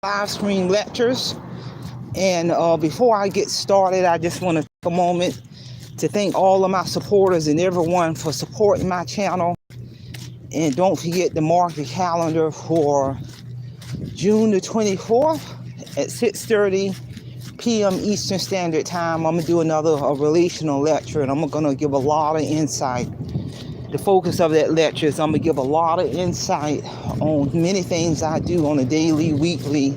live stream lectures. And before I get started, I just want to take a moment to thank all of my supporters and everyone for supporting my channel. And don't forget to mark the calendar for June the 24th at 6:30 p.m. Eastern Standard Time. I'm going to do another relational lecture, and I'm going to give a lot of insight. The focus of that lecture is I'm going to give a lot of insight on many things I do on a daily, weekly,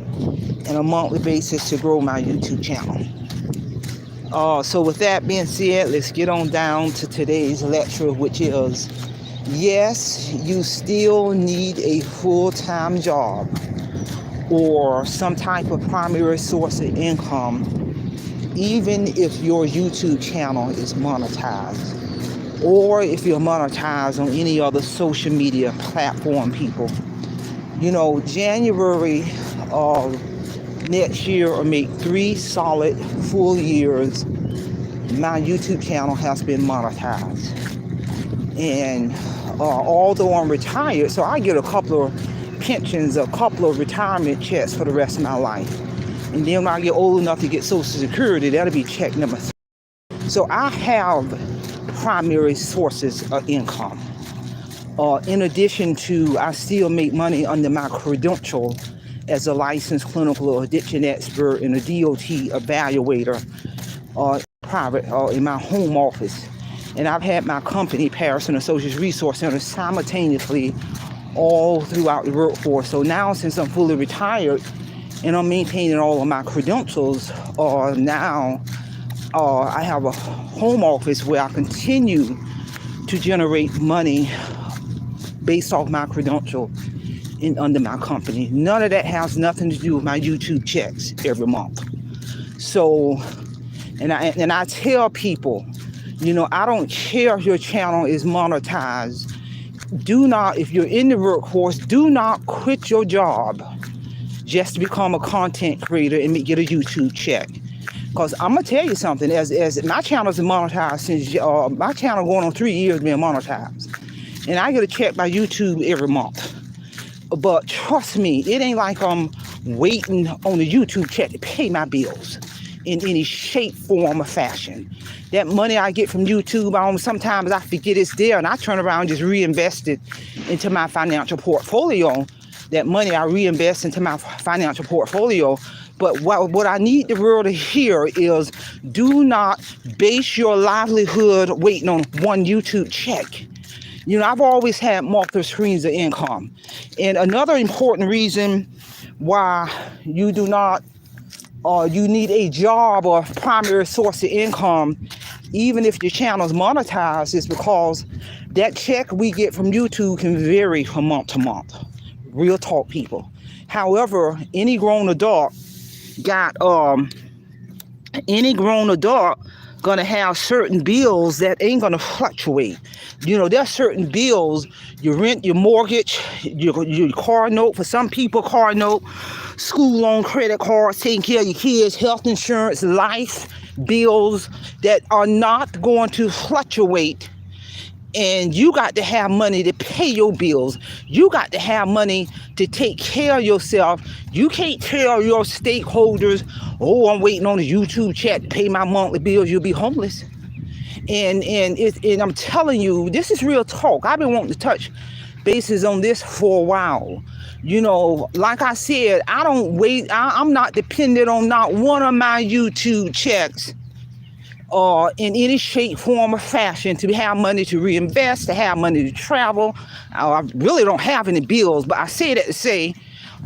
and a monthly basis to grow my YouTube channel. So with that being said, let's get on down to today's lecture, which is, yes, you still need a full-time job or some type of primary source of income, even if your YouTube channel is monetized, or if you're monetized on any other social media platform, people. January of next year will make 3 solid full years my YouTube channel has been monetized. And although I'm retired, so I get a couple of pensions, a couple of retirement checks for the rest of my life. And then when I get old enough to get Social Security, that'll be check number 3. So I have primary sources of income. In addition to, I still make money under my credential as a licensed clinical addiction expert and a DOT evaluator, private, in my home office. And I've had my company, Paris and Associates Resource Center, simultaneously all throughout the workforce. So now, since I'm fully retired and I'm maintaining all of my credentials, now I have a home office where I continue to generate money based off my credential under my company. None of that has nothing to do with my YouTube checks every month. So, and I tell people, I don't care if your channel is monetized. Do not, if you're in the workforce, do not quit your job just to become a content creator and get a YouTube check. Because I'm going to tell you something, as my channel's been monetized since, my channel going on 3 years being monetized. And I get a check by YouTube every month. But trust me, it ain't like I'm waiting on the YouTube check to pay my bills in any shape, form, or fashion. That money I get from YouTube, sometimes I forget it's there, and I turn around and just reinvest it into my financial portfolio. That money I reinvest into my financial portfolio. But what I need the world to hear is, do not base your livelihood waiting on one YouTube check. I've always had multiple streams of income. And another important reason why you do not, you need a job or primary source of income, even if your channel is monetized, is because that check we get from YouTube can vary from month to month. Real talk, people. However, any grown adult gonna have certain bills that ain't gonna fluctuate. There's certain bills, your rent, your mortgage, your car note, for some people car note, school loan, credit cards, taking care of your kids, health insurance, life bills that are not going to fluctuate. And you got to have money to pay your bills. You got to have money to take care of yourself. You can't tell your stakeholders, oh, I'm waiting on the YouTube check to pay my monthly bills. You'll be homeless. And I'm telling you, this is real talk. I've been wanting to touch bases on this for a while. Like I said, I don't wait. I'm not dependent on not one of my YouTube checks in any shape, form, or fashion to have money to reinvest, to have money to travel. I really don't have any bills, but I say that to say,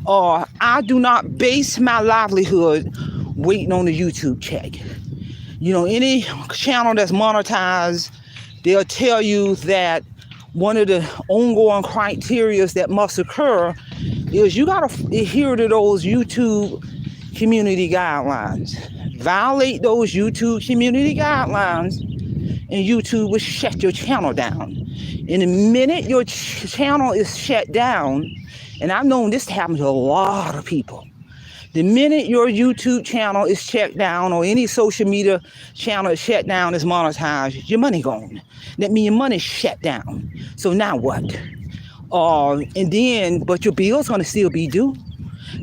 I do not base my livelihood waiting on the YouTube check. Any channel that's monetized, they'll tell you that one of the ongoing criteria that must occur is you got to adhere to those YouTube community guidelines. Violate those YouTube community guidelines, and YouTube will shut your channel down. And the minute your channel is shut down, and I've known this to happen to a lot of people, the minute your YouTube channel is shut down or any social media channel is shut down, is monetized, your money gone. That means your money's shut down. So now what? But your bill's gonna still be due.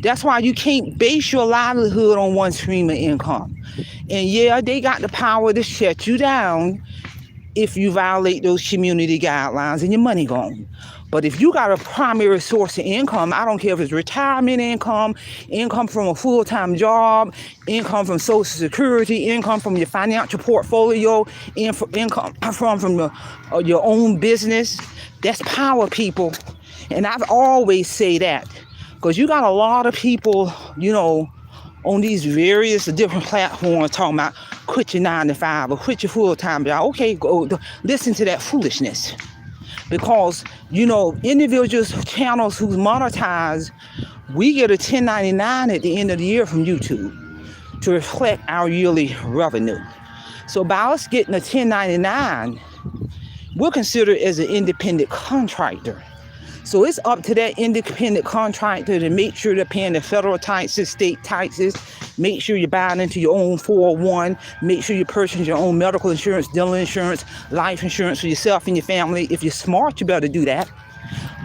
That's why you can't base your livelihood on one stream of income. And yeah, they got the power to shut you down if you violate those community guidelines and your money gone. But if you got a primary source of income, I don't care if it's retirement income, income from a full-time job, income from Social Security, income from your financial portfolio, income from your own business, that's power, people. And I've always say that because you got a lot of people, on these various different platforms talking about quit your 9 to 5 or quit your full-time job. Okay, go listen to that foolishness. Because, individuals, channels who's monetized, we get a 1099 at the end of the year from YouTube to reflect our yearly revenue. So by us getting a 1099, we're considered as an independent contractor. So it's up to that independent contractor to make sure they're paying the federal taxes, state taxes, make sure you're buying into your own 401, make sure you purchase your own medical insurance, dental insurance, life insurance for yourself and your family. If you're smart, you better do that.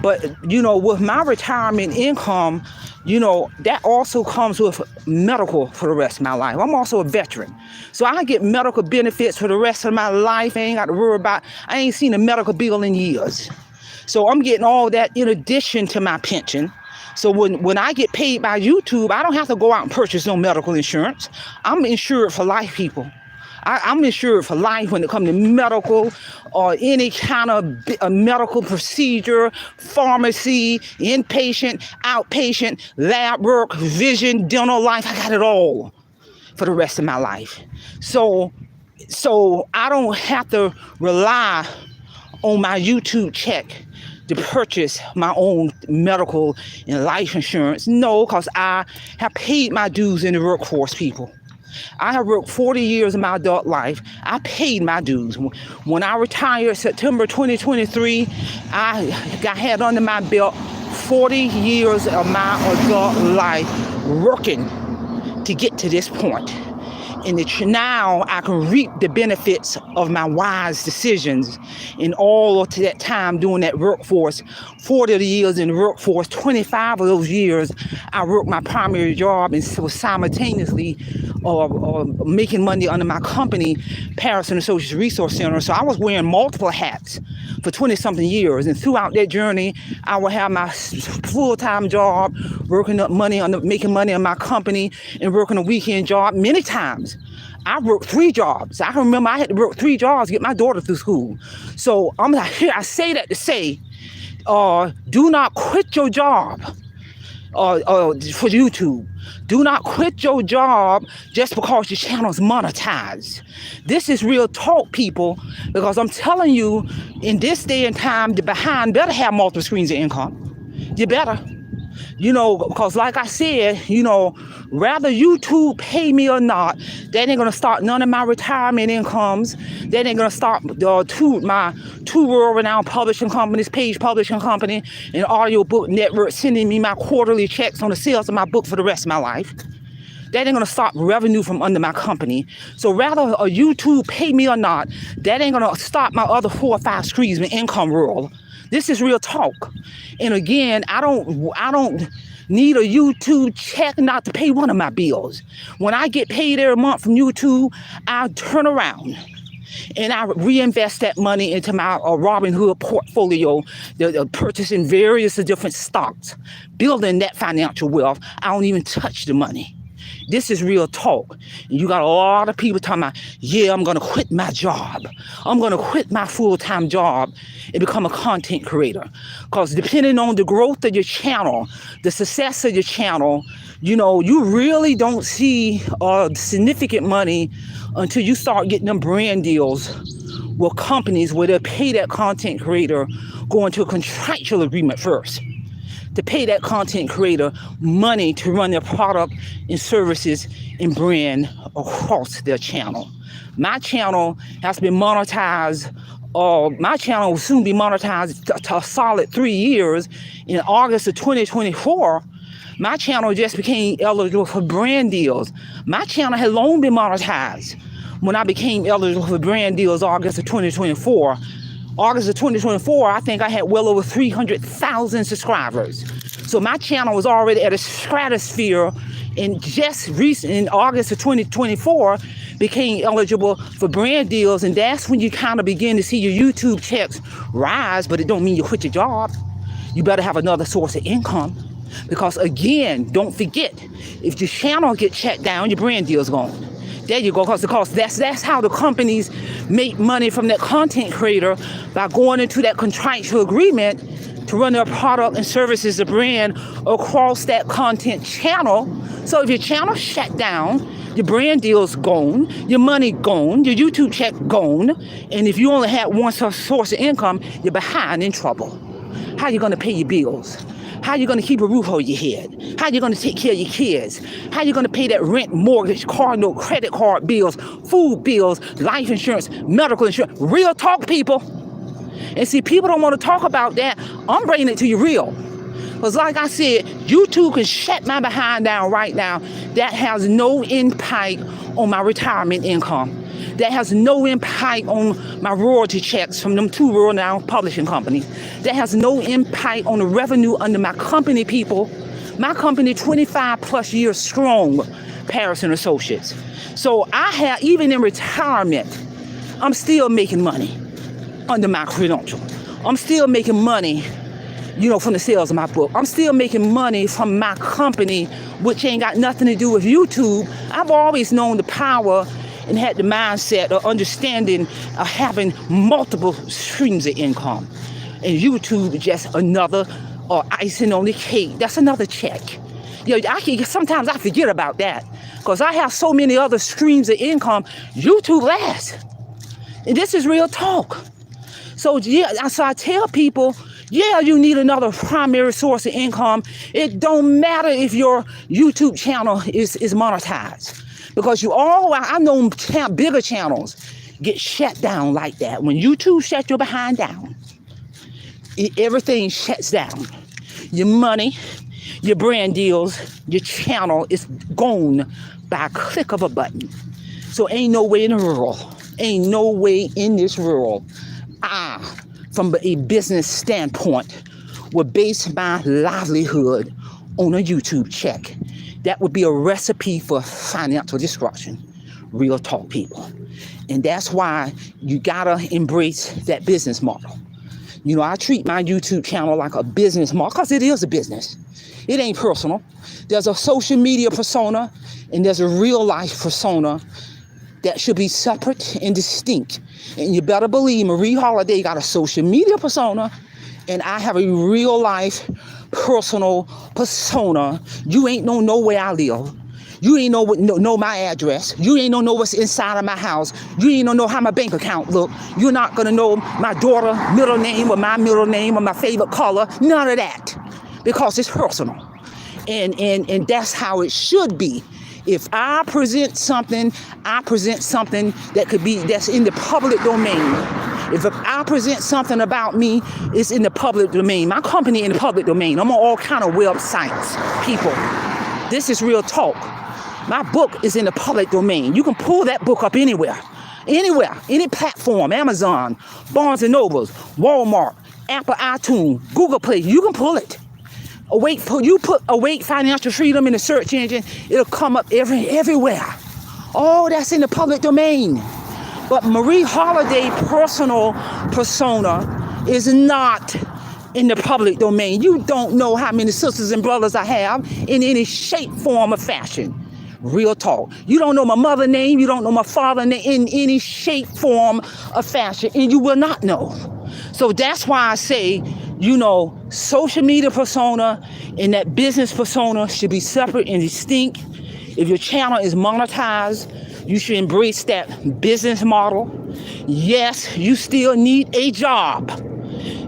But, with my retirement income, that also comes with medical for the rest of my life. I'm also a veteran. So I get medical benefits for the rest of my life. I ain't got to worry about, I ain't seen a medical bill in years. So I'm getting all that in addition to my pension. So when I get paid by YouTube, I don't have to go out and purchase no medical insurance. I'm insured for life, people. I'm insured for life when it comes to medical or any kind of medical procedure, pharmacy, inpatient, outpatient, lab work, vision, dental, life. I got it all for the rest of my life. So I don't have to rely on my YouTube check to purchase my own medical and life insurance. No, because I have paid my dues in the workforce, people. I have worked 40 years of my adult life. I paid my dues. When I retired September 2023, I had under my belt 40 years of my adult life working to get to this point. And now I can reap the benefits of my wise decisions in all of that time doing that workforce. 40 of the years in the workforce, 25 of those years, I worked my primary job and was simultaneously making money under my company, Paris and Associates Resource Center. So I was wearing multiple hats for 20-something years. And throughout that journey, I would have my full-time job, working up money, making money on my company, and working a weekend job many times. I worked 3 jobs. I can remember I had to work 3 jobs to get my daughter through school. So I say that to say, do not quit your job for YouTube. Do not quit your job just because your channel is monetized. This is real talk, people, because I'm telling you, in this day and time, the behind better have multiple streams of income. You better. Because like I said, rather YouTube pay me or not, that ain't going to start none of my retirement incomes. That ain't going to start my 2 world-renowned publishing companies, Page Publishing Company, and Audiobook Network sending me my quarterly checks on the sales of my book for the rest of my life. That ain't going to stop revenue from under my company. So rather a YouTube pay me or not, that ain't going to stop my other 4 or 5 streams of income world. This is real talk. And again, I don't need a YouTube check not to pay one of my bills. When I get paid every month from YouTube, I turn around and I reinvest that money into my Robinhood portfolio, purchasing various different stocks, building that financial wealth. I don't even touch the money. This is real talk. And you got a lot of people talking about, yeah, I'm going to quit my job. I'm going to quit my full-time job and become a content creator. Because depending on the growth of your channel, the success of your channel, you really don't see significant money until you start getting them brand deals with companies where they pay that content creator, go into a contractual agreement first, to pay that content creator money to run their product and services and brand across their channel. My channel has been monetized. My channel will soon be monetized to a solid 3 years. In August of 2024, my channel just became eligible for brand deals. My channel had long been monetized when I became eligible for brand deals August of 2024. August of 2024, I think I had well over 300,000 subscribers. So my channel was already at a stratosphere, and just recent in August of 2024 became eligible for brand deals, and that's when you kind of begin to see your YouTube checks rise. But it don't mean you quit your job. You better have another source of income, because again, don't forget, if your channel gets shut down, your brand deal's gone. There you go, because that's how the companies make money from that content creator, by going into that contractual agreement to run their product and services, the brand, across that content channel. So if your channel shut down, your brand deal's gone, your money gone, your YouTube check gone, and if you only had one source of income, you're behind, in trouble. How you gonna pay your bills? How you gonna keep a roof over your head? How you gonna take care of your kids? How you gonna pay that rent, mortgage, car note, credit card bills, food bills, life insurance, medical insurance? Real talk, people. And see, people don't want to talk about that. I'm bringing it to you real. Because like I said, YouTube can shut my behind down right now. That has no impact on my retirement income. That has no impact on my royalty checks from them 2 world-renowned publishing companies. That has no impact on the revenue under my company, people. My company, 25 plus years strong, Paris and Associates. So I have, even in retirement, I'm still making money under my credential. I'm still making money, from the sales of my book. I'm still making money from my company, which ain't got nothing to do with YouTube. I've always known the power and had the mindset of understanding of having multiple streams of income. And YouTube is just another icing on the cake. That's another check. Sometimes I forget about that, because I have so many other streams of income. YouTube lasts. And this is real talk. So I tell people, you need another primary source of income. It don't matter if your YouTube channel is monetized, because I know bigger channels get shut down like that. When YouTube shut your behind down, everything shuts down. Your money, your brand deals, your channel is gone by a click of a button. So ain't no way in the world, ain't no way in this world, from a business standpoint, would base my livelihood on a YouTube check. That would be a recipe for financial destruction. Real talk, people. And that's why you gotta embrace that business model. I treat my YouTube channel like a business model, because it is a business. It ain't personal. There's a social media persona, and there's a real life persona that should be separate and distinct. And you better believe Marie Holiday got a social media persona, and I have a real life personal persona. You ain't know where I live. You ain't know my address. You ain't know what's inside of my house. You ain't know how my bank account look. You're not gonna know my daughter middle name or my middle name or my favorite color. None of that, because it's personal. And that's how it should be. If I present something that's in the public domain. If I present something about me, it's in the public domain. My company in the public domain. I'm on all kind of websites, people. This is real talk. My book is in the public domain. You can pull that book up anywhere, any platform, Amazon, Barnes & Nobles, Walmart, Apple iTunes, Google Play. You can pull it. You put Awake Financial Freedom in the search engine, it'll come up everywhere. Oh, that's in the public domain. But Marie Holiday personal persona is not in the public domain. You don't know how many sisters and brothers I have in any shape, form, or fashion. Real talk. You don't know my mother's name. You don't know my father's name in any shape, form, or fashion. And you will not know. So that's why I say, social media persona and that business persona should be separate and distinct. If your channel is monetized, you should embrace that business model. Yes, you still need a job.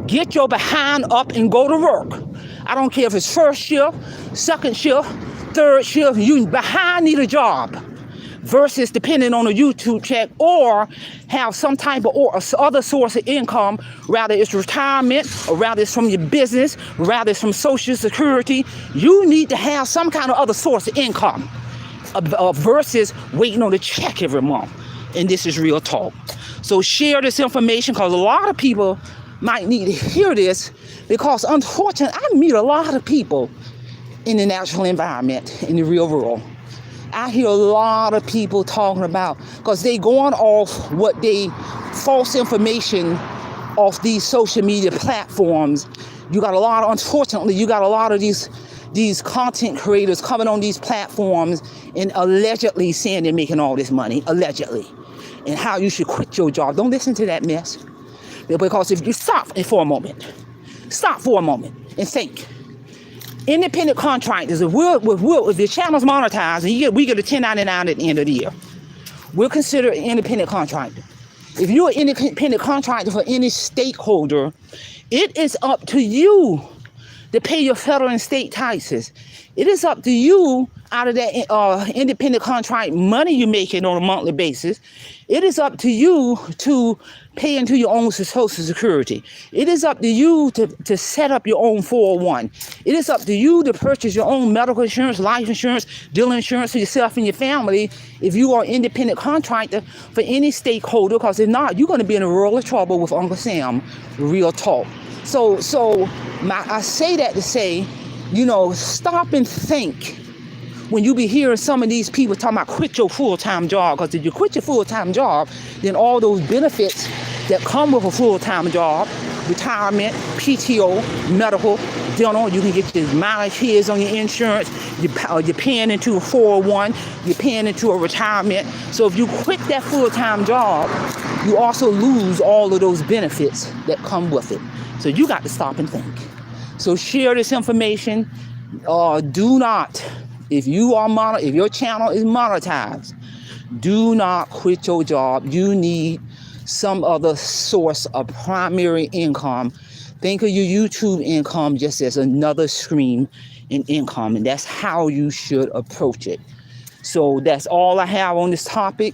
Get your behind up and go to work. I don't care if it's first shift, second shift, third shift, you behind need a job. Versus depending on a YouTube check or have some type of or other source of income, rather it's retirement or rather it's from your business, rather it's from Social Security. You need to have some kind of other source of income versus waiting on the check every month. And this is real talk. So share this information, because a lot of people might need to hear this, because unfortunately, I meet a lot of people in the natural environment, in the real world. I hear a lot of people talking about, because they going off what they, false information off these social media platforms. You got a lot of, unfortunately, you got a lot of these content creators coming on these platforms and allegedly saying they're making all this money, allegedly, and how you should quit your job. Don't listen to that mess. Because if you stop for a moment and think, independent contractors, if your channel's monetized and we get a 1099 at the end of the year, we'll consider an independent contractor. If you're an independent contractor for any stakeholder, it is up to you to pay your federal and state taxes. It is up to you, out of that independent contract money you're making on a monthly basis, it is up to you to pay into your own Social Security. It is up to you to set up your own 401. It is up to you to purchase your own medical insurance, life insurance, dental insurance for yourself and your family if you are an independent contractor for any stakeholder, because if not, you're going to be in a world of trouble with Uncle Sam, real talk. So I say that to say, stop and think when you be hearing some of these people talking about quit your full-time job. Because if you quit your full-time job, then all those benefits that come with a full-time job, retirement, PTO, medical, dental, you can get your mileage kids on your insurance, you're paying into a 401, you're paying into a retirement. So if you quit that full-time job, you also lose all of those benefits that come with it. So you got to stop and think. So share this information. Do not, if your channel is monetized, do not quit your job. You need some other source of primary income. Think of your YouTube income just as another stream in income, and that's how you should approach it. So that's all I have on this topic.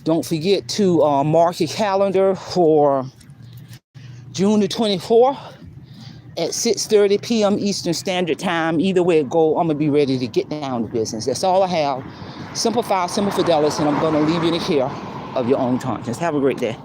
Don't forget to mark your calendar for June the 24th at 6:30 p.m. Eastern Standard Time. Either way it go, I'm going to be ready to get down to business. That's all I have. Simple fidelity, and I'm going to leave you in the care of your own conscience. Have a great day.